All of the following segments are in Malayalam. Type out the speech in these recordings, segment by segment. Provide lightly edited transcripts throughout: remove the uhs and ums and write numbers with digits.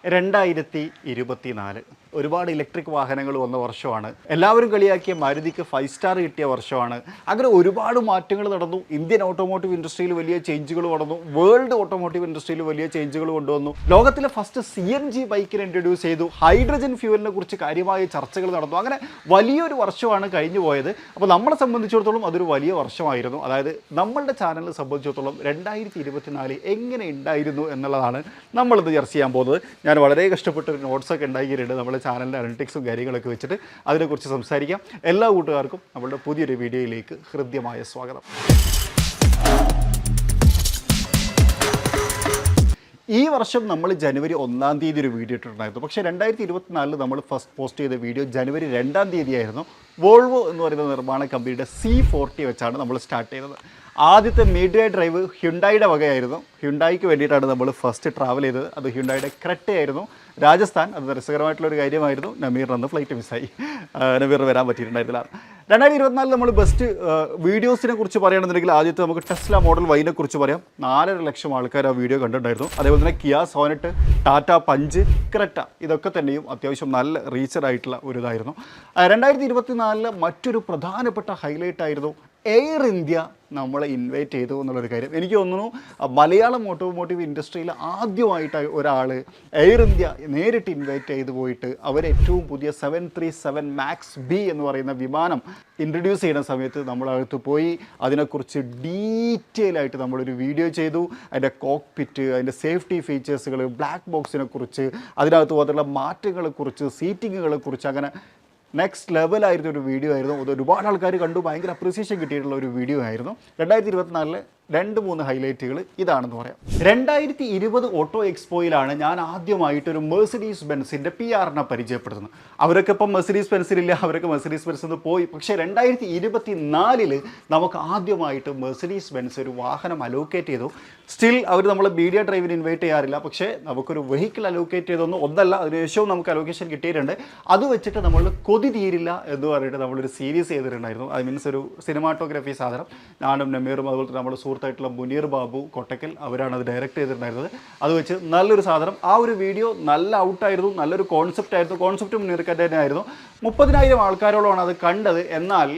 2024 ഒരുപാട് ഇലക്ട്രിക് വാഹനങ്ങൾ വന്ന വർഷമാണ്. എല്ലാവരും കളിയാക്കിയ മാരുതിക്ക് 5 സ്റ്റാർ കിട്ടിയ വർഷമാണ്. അങ്ങനെ ഒരുപാട് മാറ്റങ്ങൾ നടന്നു. ഇന്ത്യൻ ഓട്ടോമോട്ടീവ് ഇൻഡസ്ട്രിയിൽ വലിയ ചേഞ്ചുകൾ നടന്നു. വേൾഡ് ഓട്ടോമോട്ടീവ് ഇൻഡസ്ട്രിയിൽ വലിയ ചേഞ്ചുകൾ കൊണ്ടുവന്നു. ലോകത്തിലെ ഫസ്റ്റ് CNG ബൈക്കിനെ ഇൻട്രൊഡ്യൂസ് ചെയ്തു. ഹൈഡ്രജൻ ഫ്യൂവലിനെ കുറിച്ച് കാര്യമായ ചർച്ചകൾ നടന്നു. അങ്ങനെ വലിയൊരു വർഷമാണ് കഴിഞ്ഞു പോയത്. അപ്പോൾ നമ്മളെ സംബന്ധിച്ചിടത്തോളം അതൊരു വലിയ വർഷമായിരുന്നു. അതായത് നമ്മളുടെ ചാനലിനെ സംബന്ധിച്ചിടത്തോളം 2024 എങ്ങനെ ഉണ്ടായിരുന്നു എന്നുള്ളതാണ് നമ്മളിത് ചർച്ച ചെയ്യാൻ പോകുന്നത്. ഞാൻ വളരെ കഷ്ടപ്പെട്ട ഒരു നോട്ട്സൊക്കെ ഉണ്ടാക്കിയിട്ടുണ്ട് നമ്മുടെ ചാനലിൻ്റെ അനലിറ്റിക്സും കാര്യങ്ങളൊക്കെ വെച്ചിട്ട് അതിനെക്കുറിച്ച് സംസാരിക്കാം. എല്ലാ കൂട്ടുകാർക്കും നമ്മളുടെ പുതിയൊരു വീഡിയോയിലേക്ക് ഹൃദ്യമായ സ്വാഗതം. ഈ വർഷം നമ്മൾ ജനുവരി 1-ാം തീയതി ഒരു വീഡിയോ ഇട്ടിട്ടുണ്ടായിരുന്നു. പക്ഷേ 2024 നമ്മൾ ഫസ്റ്റ് പോസ്റ്റ് ചെയ്ത വീഡിയോ ജനുവരി 2-ാം തീയതി ആയിരുന്നു. വോൾവോ എന്ന് പറയുന്ന നിർമ്മാണ കമ്പനിയുടെ C40 വെച്ചാണ് നമ്മൾ സ്റ്റാർട്ട് ചെയ്തത്. ആദ്യത്തെ മീഡിയ ഡ്രൈവ് ഹ്യുണ്ടായിയുടെ വകയായിരുന്നു. ഹ്യുണ്ടായിക്ക് വേണ്ടിയിട്ടാണ് നമ്മൾ ഫസ്റ്റ് ട്രാവൽ ചെയ്തത്. അത് ഹ്യുണ്ടായിയുടെ ക്രെറ്റയായിരുന്നു, രാജസ്ഥാൻ. അത് രസകരമായിട്ടുള്ളൊരു കാര്യമായിരുന്നു. നമീറിന് ഫ്ലൈറ്റ് മിസ്സായി, നമീറിന് വരാൻ പറ്റിയിട്ടുണ്ടായിരുന്നില്ല. 2024 നമ്മൾ ബെസ്റ്റ് വീഡിയോസിനെ കുറിച്ച് പറയുകയാണെന്നുണ്ടെങ്കിൽ ആദ്യത്തെ നമുക്ക് ടെസ്ല മോഡൽ വൈനെ കുറിച്ച് പറയാം. 4.5 ലക്ഷം ആൾക്കാർ ആ വീഡിയോ കണ്ടിട്ടുണ്ടായിരുന്നു. അതേപോലെ തന്നെ Kia Sonet, Tata Punch, Creta, ഇതൊക്കെ തന്നെയും അത്യാവശ്യം നല്ല റീച്ചഡ് ആയിട്ടുള്ള ഒരു ഇതായിരുന്നു. 2024 മറ്റൊരു പ്രധാനപ്പെട്ട ഹൈലൈറ്റ് ആയിരുന്നു എയർ ഇന്ത്യ നമ്മളെ ഇൻവൈറ്റ് ചെയ്തു എന്നുള്ളൊരു കാര്യം. എനിക്ക് തോന്നുന്നു മലയാളം ഓട്ടോമോട്ടീവ് ഇൻഡസ്ട്രിയിൽ ആദ്യമായിട്ട് ഒരാൾ എയർ ഇന്ത്യ നേരിട്ട് ഇൻവൈറ്റ് ചെയ്ത് പോയിട്ട് അവർ ഏറ്റവും പുതിയ 737 MAX B എന്ന് പറയുന്ന വിമാനം ഇൻട്രൊഡ്യൂസ് ചെയ്യുന്ന സമയത്ത് നമ്മളടുത്ത് പോയി അതിനെക്കുറിച്ച് ഡീറ്റെയിൽ ആയിട്ട് നമ്മളൊരു വീഡിയോ ചെയ്തു. അതിൻ്റെ കോക്ക്പിറ്റ്, അതിൻ്റെ സേഫ്റ്റി ഫീച്ചേഴ്സുകൾ, ബ്ലാക്ക് ബോക്സിനെ കുറിച്ച്, അതിനകത്ത് പോലുള്ള മാറ്റങ്ങളെക്കുറിച്ച്, സീറ്റിങ്ങുകളെക്കുറിച്ച്, അങ്ങനെ നെക്സ്റ്റ് ലെവലായിരുന്ന ഒരു വീഡിയോ ആയിരുന്നു. അത് ഒരുപാട് ആൾക്കാർ കണ്ടു. ഭയങ്കര അപ്രീസിയേഷൻ കിട്ടിയിട്ടുള്ള ഒരു വീഡിയോ ആയിരുന്നു. 2024 2-3 ഹൈലൈറ്റുകൾ ഇതാണെന്ന് പറയാം. 2020 ഓട്ടോ എക്സ്പോയിലാണ് ഞാൻ ആദ്യമായിട്ടൊരു മെഴ്സിഡീസ് ബെൻസിൻ്റെ PR-നെ പരിചയപ്പെടുത്തുന്നത്. അവരൊക്കെ ഇപ്പം മെഴ്സിഡീസ് ബെൻസിലില്ല, അവരൊക്കെ മെഴ്സിഡീസ് ബെൻസിൽ പോയി. പക്ഷേ 2024 നമുക്ക് ആദ്യമായിട്ട് മെഴ്സിഡീസ് ബെൻസ് ഒരു വാഹനം അലോക്കേറ്റ് ചെയ്തു. സ്റ്റിൽ അവർ നമ്മളെ മീഡിയ ഡ്രൈവിന് ഇൻവൈറ്റ് ചെയ്യാറില്ല. പക്ഷേ നമുക്കൊരു വെഹിക്കിൾ അലോക്കേറ്റ് ചെയ്തൊന്നും ഒന്നല്ല, അതിനുശേഷവും നമുക്ക് അലോക്കേഷൻ കിട്ടിയിട്ടുണ്ട്. അത് വെച്ചിട്ട് നമ്മൾ കൊതി തീരില്ല എന്ന് പറഞ്ഞിട്ട് നമ്മളൊരു സീരീസ് ചെയ്തിട്ടുണ്ടായിരുന്നു. അത് മീൻസ് ഒരു സിനിമാറ്റോഗ്രാഫി സാധനം. ഞാനും നമീറും അതുപോലെ തന്നെ നമ്മുടെ സുഹൃത്തായിട്ടുള്ള മുനീർ ബാബു കൊട്ടക്കൽ, അവരാണ് അത് ഡയറക്റ്റ് ചെയ്തിട്ടുണ്ടായിരുന്നത്. അത് വെച്ച് നല്ലൊരു സാധനം. ആ ഒരു വീഡിയോ നല്ല ഔട്ടായിരുന്നു, നല്ലൊരു കോൺസെപ്റ്റ് ആയിരുന്നു. കോൺസെപ്റ്റ് മുനീർക്കൻ്റെ തന്നെ ആയിരുന്നു. 30,000 ആൾക്കാരോളമാണ് അത് കണ്ടത്. എന്നാൽ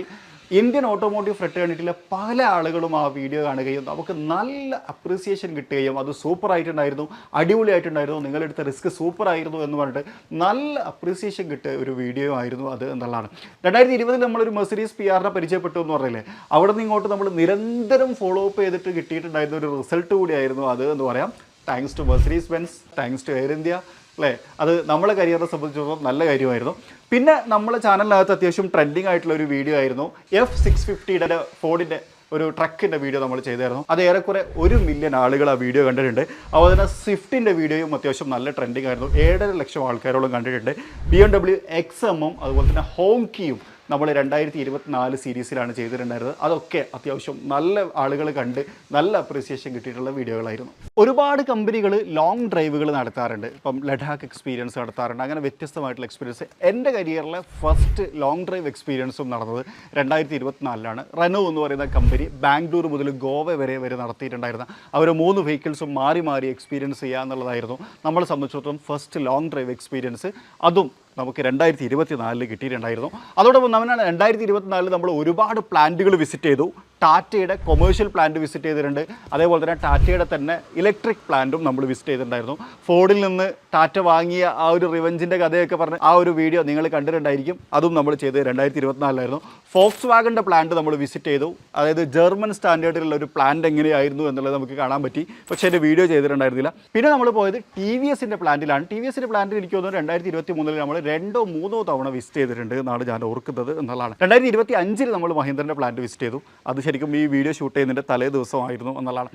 ഇന്ത്യൻ ഓട്ടോമോട്ടീവ് ഫ്രട്ടേണിറ്റിയിലെ പല ആളുകളും ആ വീഡിയോ കാണുകയും നമുക്ക് നല്ല അപ്രീസിയേഷൻ കിട്ടുകയും അത് സൂപ്പറായിട്ടുണ്ടായിരുന്നു, അടിപൊളിയായിട്ടുണ്ടായിരുന്നു, നിങ്ങളെടുത്ത റിസ്ക് സൂപ്പറായിരുന്നു എന്ന് പറഞ്ഞിട്ട് നല്ല അപ്രീസിയേഷൻ കിട്ടിയ ഒരു വീഡിയോ ആയിരുന്നു അത് എന്നുള്ളതാണ്. 2020 നമ്മളൊരു മെഴ്സിഡീസ് PR-നെ പരിചയപ്പെട്ടു എന്ന് പറഞ്ഞില്ലേ, അവിടെ നിന്ന് ഇങ്ങോട്ട് നമ്മൾ നിരന്തരം ഫോളോ അപ്പ് ചെയ്തിട്ട് കിട്ടിയിട്ടുണ്ടായിരുന്ന ഒരു റിസൾട്ട് കൂടിയായിരുന്നു അത് എന്ന് പറയാം. Thanks to Mercedes Benz, thanks to Air India അല്ലേ. അത് നമ്മളെ കരിയറിനെ സംബന്ധിച്ചിടത്തോളം നല്ല കാര്യമായിരുന്നു. പിന്നെ നമ്മളെ ചാനലിനകത്ത് അത്യാവശ്യം ട്രെൻഡിങ് ആയിട്ടുള്ള ഒരു വീഡിയോ ആയിരുന്നു F650 ഫോർഡിൻ്റെ ഒരു ട്രക്കിൻ്റെ വീഡിയോ നമ്മൾ ചെയ്തായിരുന്നു. അത് ഏറെക്കുറെ 1 മില്യൺ ആളുകൾ ആ വീഡിയോ കണ്ടിട്ടുണ്ട്. അതുപോലെ തന്നെ സ്വിഫ്റ്റിൻ്റെ വീഡിയോയും അത്യാവശ്യം നല്ല ട്രെൻഡിങ് ആയിരുന്നു. 7.5 ലക്ഷം ആൾക്കാരോളം കണ്ടിട്ടുണ്ട്. BMW XM-ഉം അതുപോലെ തന്നെ ഹോംകിയും നമ്മൾ 2024 സീരീസിലാണ് ചെയ്തിട്ടുണ്ടായിരുന്നത്. അതൊക്കെ അത്യാവശ്യം നല്ല ആളുകൾ കണ്ട് നല്ല അപ്രീസിയേഷൻ കിട്ടിയിട്ടുള്ള വീഡിയോകളായിരുന്നു. ഒരുപാട് കമ്പനികൾ ലോങ് ഡ്രൈവുകൾ നടത്താറുണ്ട്. ഇപ്പം ലഡാക്ക് എക്സ്പീരിയൻസ് നടത്താറുണ്ട്. അങ്ങനെ വ്യത്യസ്തമായിട്ടുള്ള എക്സ്പീരിയൻസ്. എൻ്റെ കരിയറിലെ ഫസ്റ്റ് ലോങ് ഡ്രൈവ് എക്സ്പീരിയൻസും നടന്നത് 2024 റെനോ എന്ന് പറയുന്ന കമ്പനി ബാംഗ്ലൂർ മുതൽ ഗോവ വരെ നടത്തിയിട്ടുണ്ടായിരുന്ന അവർ 3 വെഹിക്കിൾസും മാറി മാറി എക്സ്പീരിയൻസ് ചെയ്യുക എന്നുള്ളതായിരുന്നു നമ്മളെ സംബന്ധിച്ചിടത്തോളം ഫസ്റ്റ് ലോങ് ഡ്രൈവ് എക്സ്പീരിയൻസ്. അതും നമുക്ക് 2024 കിട്ടിയിട്ടുണ്ടായിരുന്നു. അതോടൊപ്പം നമ്മൾ 2024 നമ്മൾ ഒരുപാട് പ്ലാന്റുകൾ വിസിറ്റ് ചെയ്തു. ടാറ്റയുടെ കൊമേഴ്ഷ്യൽ പ്ലാന്റ് വിസിറ്റ് ചെയ്തിട്ടുണ്ട്. അതേപോലെ തന്നെ ടാറ്റയുടെ തന്നെ ഇലക്ട്രിക് പ്ലാന്റും നമ്മൾ വിസിറ്റ് ചെയ്തിട്ടുണ്ടായിരുന്നു. ഫോർഡിൽ നിന്ന് ടാറ്റ വാങ്ങിയ ആ ഒരു റിവെഞ്ചിൻ്റെ കഥയൊക്കെ പറഞ്ഞ് ആ ഒരു വീഡിയോ നിങ്ങൾ കണ്ടിട്ടുണ്ടായിരിക്കും. അതും നമ്മൾ ചെയ്തത് 2024 ഫോക്സ് വാഗൻ്റെ പ്ലാന്റ് നമ്മൾ വിസിറ്റ് ചെയ്തു. അതായത് ജർമ്മൻ സ്റ്റാൻഡേർഡിലുള്ള ഒരു പ്ലാന്റ് എങ്ങനെയായിരുന്നു എന്നുള്ളത് നമുക്ക് കാണാൻ പറ്റി. പക്ഷേ എൻ്റെ വീഡിയോ ചെയ്തിട്ടുണ്ടായിരുന്നില്ല. പിന്നെ നമ്മൾ പോയത് TVS-ൻ്റെ പ്ലാന്റിലാണ്. TVS-ൻ്റെ പ്ലാന്റിൽ എനിക്ക് തോന്നുന്നു 2023 നമ്മൾ 2-3 തവണ വിസിറ്റ് ചെയ്തിട്ടുണ്ട് എന്നാണ് ഞാൻ ഓർക്കുന്നത് എന്നുള്ളതാണ്. 2025 നമ്മൾ മഹീന്ദ്രൻ്റെ പ്ലാന്റ് വിസിറ്റ് ചെയ്തു. അത് ശരിക്കും ഈ വീഡിയോ ഷൂട്ട് ചെയ്യുന്നതിൻ്റെ തലേ ദിവസമായിരുന്നു എന്നുള്ളതാണ്.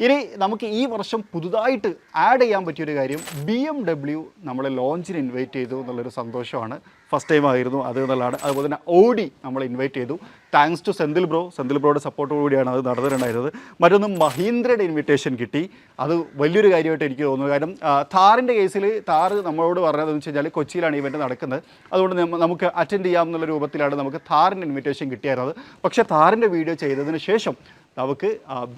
ഇനി നമുക്ക് ഈ വർഷം പുതുതായിട്ട് ആഡ് ചെയ്യാൻ പറ്റിയൊരു കാര്യം, BMW നമ്മളെ ലോഞ്ചിന് ഇൻവൈറ്റ് ചെയ്തു എന്നുള്ളൊരു സന്തോഷമാണ്. ഫസ്റ്റ് ടൈം ആയിരുന്നു അത് എന്നുള്ളതാണ്. അതുപോലെ തന്നെ ഓഡി നമ്മൾ ഇൻവൈറ്റ് ചെയ്തു. താങ്ക്സ് ടു സെന്തിൽ ബ്രോയുടെ സപ്പോർട്ടോടു കൂടിയാണ് അത് നടന്നിട്ടുണ്ടായിരുന്നത്. മറ്റൊന്ന് മഹീന്ദ്രയുടെ ഇൻവിറ്റേഷൻ കിട്ടി. അത് വലിയൊരു കാര്യമായിട്ട് എനിക്ക് തോന്നുന്നു. കാരണം താറിൻ്റെ കേസിൽ താർ നമ്മളോട് പറഞ്ഞതെന്ന് വെച്ച് കഴിഞ്ഞാൽ കൊച്ചിയിലാണ് ഇവൻറ്റ് നടക്കുന്നത്, അതുകൊണ്ട് നമുക്ക് അറ്റൻഡ് ചെയ്യാം എന്നുള്ള രൂപത്തിലാണ് നമുക്ക് താറിൻ്റെ ഇൻവിറ്റേഷൻ കിട്ടിയായിരുന്നത്. പക്ഷേ താറിൻ്റെ വീഡിയോ ചെയ്തതിന് ശേഷം നമുക്ക്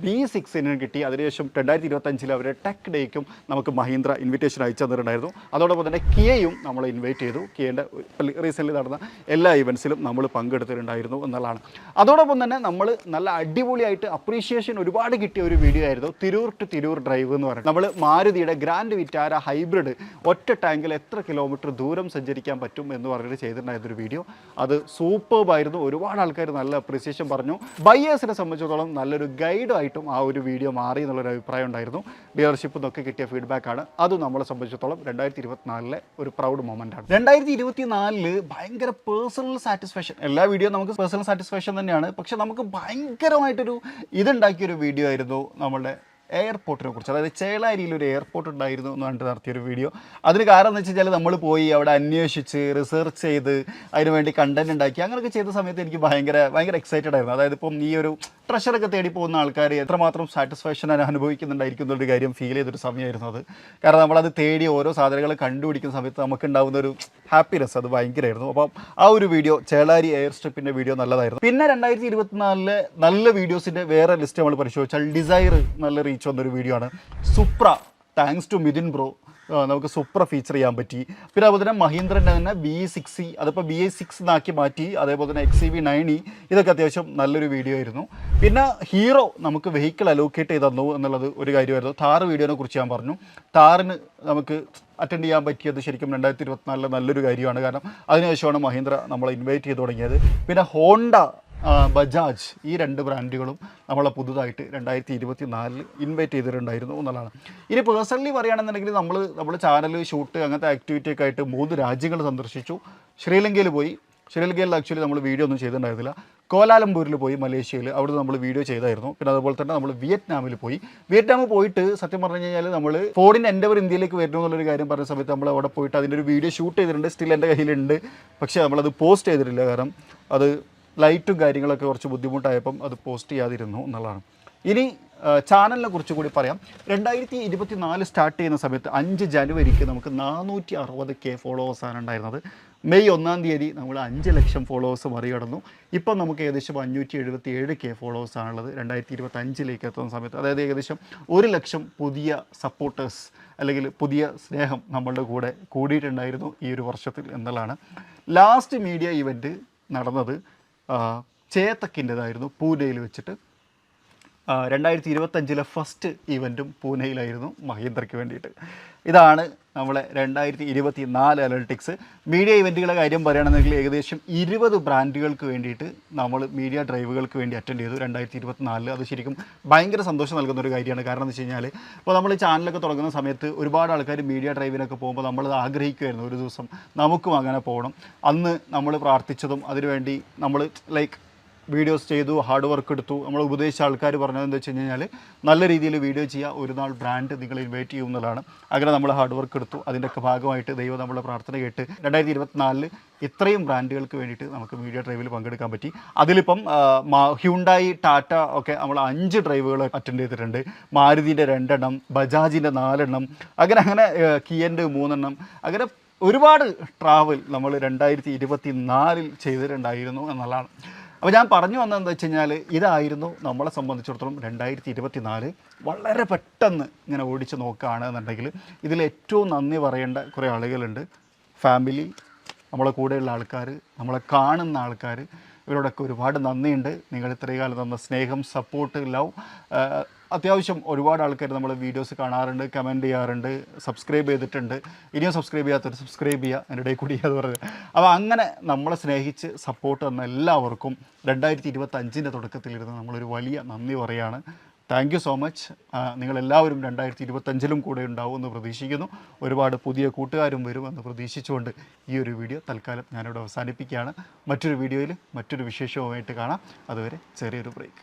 B6 കിട്ടി. അതിനുശേഷം 2025 അവരുടെ ടെക് ഡേക്കും നമുക്ക് മഹീന്ദ്ര ഇൻവിറ്റേഷൻ അയച്ചു തന്നിട്ടുണ്ടായിരുന്നു. അതോടൊപ്പം തന്നെ കിയയും നമ്മൾ ഇൻവൈറ്റ് ചെയ്തു. കിയേൻ്റെ റീസെൻ്റ്ലി നടന്ന എല്ലാ ഇവൻസിലും നമ്മൾ പങ്കെടുത്തിട്ടുണ്ടായിരുന്നു എന്നുള്ളതാണ്. അതോടൊപ്പം തന്നെ നമ്മൾ നല്ല അടിപൊളിയായിട്ട് അപ്രീഷിയേഷൻ ഒരുപാട് കിട്ടിയ ഒരു വീഡിയോ ആയിരുന്നു തിരൂർ ടു തിരൂർ ഡ്രൈവ് എന്ന് പറയുന്നത്. നമ്മൾ മാരുതിയുടെ ഗ്രാൻഡ് വിറ്റാര ഹൈബ്രിഡ് ഒറ്റ ടാങ്കിൽ എത്ര കിലോമീറ്റർ ദൂരം സഞ്ചരിക്കാൻ പറ്റും എന്ന് പറഞ്ഞിട്ട് ചെയ്തിട്ടുണ്ടായിരുന്നൊരു വീഡിയോ. അത് സൂപ്പർബായിരുന്നു. ഒരുപാട് ആൾക്കാർ നല്ല അപ്രീസിയേഷൻ പറഞ്ഞു. ബയേഴ്സിനെ സംബന്ധിച്ചിടത്തോളം നല്ലൊരു ഗൈഡായിട്ടും ആ ഒരു വീഡിയോ മാറി എന്നുള്ളൊരു അഭിപ്രായം ഉണ്ടായിരുന്നു. ഡീലർഷിപ്പിൽ നിന്നൊക്കെ കിട്ടിയ ഫീഡ്ബാക്കാണ്. അത് നമ്മളെ സംബന്ധിച്ചിടത്തോളം 2024 ഒരു പ്രൗഡ് മൊമെൻ്റ് ആണ്. 2024 ഭയങ്കര പേഴ്സണൽ സാറ്റിസ്ഫാക്ഷൻ, എല്ലാ വീഡിയോ നമുക്ക് പേഴ്സണൽ സാറ്റിസ്ഫാക്ഷൻ തന്നെയാണ്. പക്ഷെ നമുക്ക് ഭയങ്കരമായിട്ടൊരു ഇതുണ്ടാക്കിയൊരു വീഡിയോ ആയിരുന്നു നമ്മളുടെ എയർപോർട്ടിനെ കുറിച്ച്. അതായത് ചേളാരിയിൽ ഒരു എയർപോർട്ട് ഉണ്ടായിരുന്നു എന്ന് പറഞ്ഞിട്ട് നടത്തിയൊരു വീഡിയോ. അതിന് കാരണം എന്ന് വെച്ച് കഴിഞ്ഞാൽ നമ്മൾ പോയി അവിടെ അന്വേഷിച്ച് റിസർച്ച് ചെയ്ത് അതിനുവേണ്ടി കണ്ടന്റ് ഉണ്ടാക്കി അങ്ങനെയൊക്കെ ചെയ്ത സമയത്ത് എനിക്ക് ഭയങ്കര എക്സൈറ്റഡ് ആയിരുന്നു. അതായത് ഇപ്പം ഈ ഒരു ട്രഷറൊക്കെ തേടി പോകുന്ന ആൾക്കാർ എത്രമാത്രം സാറ്റിസ്ഫാക്ഷൻ അനുഭവിക്കുന്നുണ്ടായിരിക്കും എന്നൊരു കാര്യം ഫീൽ ചെയ്തൊരു സമയമായിരുന്നു അത്. കാരണം നമ്മളത് തേടി ഓരോ സാധനങ്ങൾ കണ്ടുപിടിക്കുന്ന സമയത്ത് നമുക്കുണ്ടാകുന്ന ഒരു ഹാപ്പിനെസ് അത് ഭയങ്കരമായിരുന്നു. അപ്പം ആ ഒരു വീഡിയോ ചേളാരി എയർ സ്ട്രിപ്പിൻ്റെ വീഡിയോ നല്ലതായിരുന്നു. പിന്നെ 2024 നല്ല വീഡിയോസിൻ്റെ വേറെ ലിസ്റ്റ് നമ്മൾ പരിശോധിച്ചാൽ ഡിസൈർ നല്ല റീച്ച് വന്നൊരു വീഡിയോ ആണ്. സുപ്ര, താങ്ക്സ് ടു മിഥുൻ ബ്രോ, നമുക്ക് സുപ്ര ഫീച്ചർ ചെയ്യാൻ പറ്റി. പിന്നെ അതുപോലെ തന്നെ മഹീന്ദ്രൻ്റെ തന്നെ B6 അതിപ്പോൾ BA6 എന്നാക്കി മാറ്റി. അതേപോലെ തന്നെ XEV9E ഇതൊക്കെ അത്യാവശ്യം നല്ലൊരു വീഡിയോ ആയിരുന്നു. പിന്നെ ഹീറോ നമുക്ക് വെഹിക്കിൾ അലോക്കേറ്റ് ചെയ്ത് തന്നു എന്നുള്ളത് ഒരു കാര്യമായിരുന്നു. താർ വീഡിയോനെ കുറിച്ച് ഞാൻ പറഞ്ഞു. താറിന് നമുക്ക് അറ്റൻഡ് ചെയ്യാൻ പറ്റിയത് ശരിക്കും 2024 നല്ലൊരു കാര്യമാണ്. കാരണം അതിനുശേഷമാണ് മഹീന്ദ്ര നമ്മളെ ഇൻവൈറ്റ് ചെയ്ത് തുടങ്ങിയത്. പിന്നെ ഹോണ്ട, ബജാജ് ഈ രണ്ട് ബ്രാൻഡുകളും നമ്മളെ പുതുതായിട്ട് 2024 ഇൻവൈറ്റ് ചെയ്തിട്ടുണ്ടായിരുന്നു എന്നുള്ളതാണ്. ഇനി പേഴ്സണലി പറയുകയാണെന്നുണ്ടെങ്കിൽ നമ്മൾ ചാനൽ ഷൂട്ട് അങ്ങനത്തെ ആക്ടിവിറ്റിയൊക്കെ ആയിട്ട് 3 രാജ്യങ്ങൾ സന്ദർശിച്ചു. ശ്രീലങ്കയിൽ പോയി. ശ്രീലങ്കയിൽ ആക്ച്വലി നമ്മൾ വീഡിയോ ഒന്നും ചെയ്തിട്ടുണ്ടായിരുന്നില്ല. കോലാലംപൂരിൽ പോയി, മലേഷ്യയിൽ, അവിടെ നമ്മൾ വീഡിയോ ചെയ്തായിരുന്നു. പിന്നെ അതുപോലെ തന്നെ നമ്മൾ വിയറ്റ്നാമിൽ പോയി. വിയറ്റ്നാമിൽ പോയിട്ട് സത്യം പറഞ്ഞു കഴിഞ്ഞാൽ നമ്മൾ ഫോർഡിൻ എൻഡവർ ഇന്ത്യയിലേക്ക് വരുന്നു എന്നുള്ളൊരു കാര്യം പറഞ്ഞ സമയത്ത് നമ്മൾ അവിടെ പോയിട്ട് അതിൻ്റെ ഒരു വീഡിയോ ഷൂട്ട് ചെയ്തിട്ടുണ്ട്. സ്റ്റിൽ എൻ്റെ കയ്യിലുണ്ട്. പക്ഷേ നമ്മളത് പോസ്റ്റ് ചെയ്തിട്ടില്ല. കാരണം അത് ലൈറ്റും കാര്യങ്ങളൊക്കെ കുറച്ച് ബുദ്ധിമുട്ടായപ്പം അത് പോസ്റ്റ് ചെയ്യാതിരുന്നു എന്നുള്ളതാണ്. ഇനി ചാനലിനെ കുറിച്ച് കൂടി പറയാം. 2024 സ്റ്റാർട്ട് ചെയ്യുന്ന സമയത്ത് 5 ജനുവരിക്ക് നമുക്ക് 460K ഫോളോവേഴ്സാണ് ഉണ്ടായിരുന്നത്. മെയ് 1 നമ്മൾ 5 ലക്ഷം ഫോളോവേഴ്സ് മറികടന്നു. ഇപ്പം നമുക്ക് ഏകദേശം 577K ഫോളോവേഴ്സാണുള്ളത് 2025 എത്തുന്ന സമയത്ത്. അതായത് ഏകദേശം 1 ലക്ഷം പുതിയ സപ്പോർട്ടേഴ്സ് അല്ലെങ്കിൽ പുതിയ സ്നേഹം നമ്മളുടെ കൂടെ കൂടിയിട്ടുണ്ടായിരുന്നു ഈ ഒരു വർഷത്തിൽ എന്നുള്ളതാണ്. ലാസ്റ്റ് മീഡിയ ഇവൻറ്റ് നടന്നത് ചേതക്കിൻ്റെതായിരുന്നു, പൂനെയിൽ വെച്ചിട്ട്. 2025 ഫസ്റ്റ് ഇവൻറ്റും പൂനെയിലായിരുന്നു മഹീന്ദ്രയ്ക്ക് വേണ്ടിയിട്ട്. ഇതാണ് നമ്മളെ 2024 അനലിറ്റിക്സ്. മീഡിയ ഇവൻറ്റുകളുടെ കാര്യം പറയുകയാണെന്നുണ്ടെങ്കിൽ ഏകദേശം 20 ബ്രാൻഡുകൾക്ക് വേണ്ടിയിട്ട് നമ്മൾ മീഡിയ ഡ്രൈവുകൾക്ക് വേണ്ടി അറ്റൻഡ് ചെയ്തു 2024. അത് ശരിക്കും ഭയങ്കര സന്തോഷം നൽകുന്ന ഒരു കാര്യമാണ്. കാരണം എന്ന് വെച്ച് കഴിഞ്ഞാൽ ഇപ്പോൾ നമ്മൾ ചാനലൊക്കെ തുടങ്ങുന്ന സമയത്ത് ഒരുപാട് ആൾക്കാർ മീഡിയ ഡ്രൈവിനൊക്കെ പോകുമ്പോൾ നമ്മൾ ആഗ്രഹിക്കുമായിരുന്നു ഒരു ദിവസം നമുക്കും അങ്ങനെ പോകണം. അന്ന് നമ്മൾ പ്രാർത്ഥിച്ചതും അതിനുവേണ്ടി നമ്മൾ വീഡിയോസ് ചെയ്തു, ഹാർഡ് വർക്ക് എടുത്തു. നമ്മൾ ഉപദേശിച്ച ആൾക്കാർ പറഞ്ഞത് എന്താ വെച്ച് കഴിഞ്ഞാൽ നല്ല രീതിയിൽ വീഡിയോ ചെയ്യുക, ഒരു നാൾ ബ്രാൻഡ് നിങ്ങൾ ഇൻവൈറ്റ് ചെയ്യുന്നതാണ്. അങ്ങനെ നമ്മൾ ഹാർഡ് വർക്ക് എടുത്തു. അതിൻ്റെയൊക്കെ ഭാഗമായിട്ട് ദൈവം നമ്മളെ പ്രാർത്ഥന കേട്ട് 2024 ഇത്രയും ബ്രാൻഡുകൾക്ക് വേണ്ടിയിട്ട് നമുക്ക് മീഡിയ ഡ്രൈവിൽ പങ്കെടുക്കാൻ പറ്റി. അതിലിപ്പം ഹ്യുണ്ടായി, ടാറ്റ ഒക്കെ നമ്മൾ 5 ഡ്രൈവുകൾ അറ്റൻഡ് ചെയ്തിട്ടുണ്ട്. മാരുതിൻ്റെ 2 എണ്ണം, ബജാജിൻ്റെ 4 എണ്ണം, അങ്ങനെ കിയൻ്റെ 3 എണ്ണം, അങ്ങനെ ഒരുപാട് ട്രാവൽ നമ്മൾ 2024 ചെയ്തിട്ടുണ്ടായിരുന്നു എന്നുള്ളതാണ്. അപ്പോൾ ഞാൻ പറഞ്ഞു വന്നതെന്ന് വെച്ച് കഴിഞ്ഞാൽ ഇതായിരുന്നു നമ്മളെ സംബന്ധിച്ചിടത്തോളം 2024 വളരെ പെട്ടെന്ന് ഇങ്ങനെ ഓടിച്ച് നോക്കുകയാണ് എന്നുണ്ടെങ്കിൽ ഇതിൽ ഏറ്റവും നന്ദി പറയേണ്ട കുറേ ആളുകളുണ്ട്. ഫാമിലി, നമ്മളെ കൂടെയുള്ള ആൾക്കാർ, നമ്മളെ കാണുന്ന ആൾക്കാർ, ഇവരോടൊക്കെ ഒരുപാട് നന്ദിയുണ്ട്. നിങ്ങൾ ഇത്രയും കാലം തന്ന സ്നേഹം, സപ്പോർട്ട്, ലവ്. അത്യാവശ്യം ഒരുപാട് ആൾക്കാർ നമ്മളെ വീഡിയോസ് കാണാറുണ്ട്, കമൻറ്റ് ചെയ്യാറുണ്ട്, സബ്സ്ക്രൈബ് ചെയ്തിട്ടുണ്ട്. ഇനിയും സബ്സ്ക്രൈബ് ചെയ്യാത്തവർ സബ്സ്ക്രൈബ് ചെയ്യുക, എൻ്റെ ഇടയിൽ കൂടി അത് പറഞ്ഞത്. അപ്പോൾ അങ്ങനെ നമ്മളെ സ്നേഹിച്ച് സപ്പോർട്ട് തന്ന എല്ലാവർക്കും 2025 തുടക്കത്തിലിരുന്ന് നമ്മളൊരു വലിയ നന്ദി പറയുകയാണ്. Thank you so much. നിങ്ങളെല്ലാവരും 2025 കൂടെ ഉണ്ടാവും എന്ന് പ്രതീക്ഷിക്കുന്നു. ഒരുപാട് പുതിയ കൂട്ടുകാരും വരുമെന്ന് പ്രതീക്ഷിച്ചുകൊണ്ട് ഈ ഒരു വീഡിയോ തൽക്കാലം ഞാനിവിടെ അവസാനിപ്പിക്കുകയാണ്. മറ്റൊരു വീഡിയോയിൽ മറ്റൊരു വിശേഷവുമായിട്ട് കാണാം. അതുവരെ ചെറിയൊരു ബ്രേക്ക്.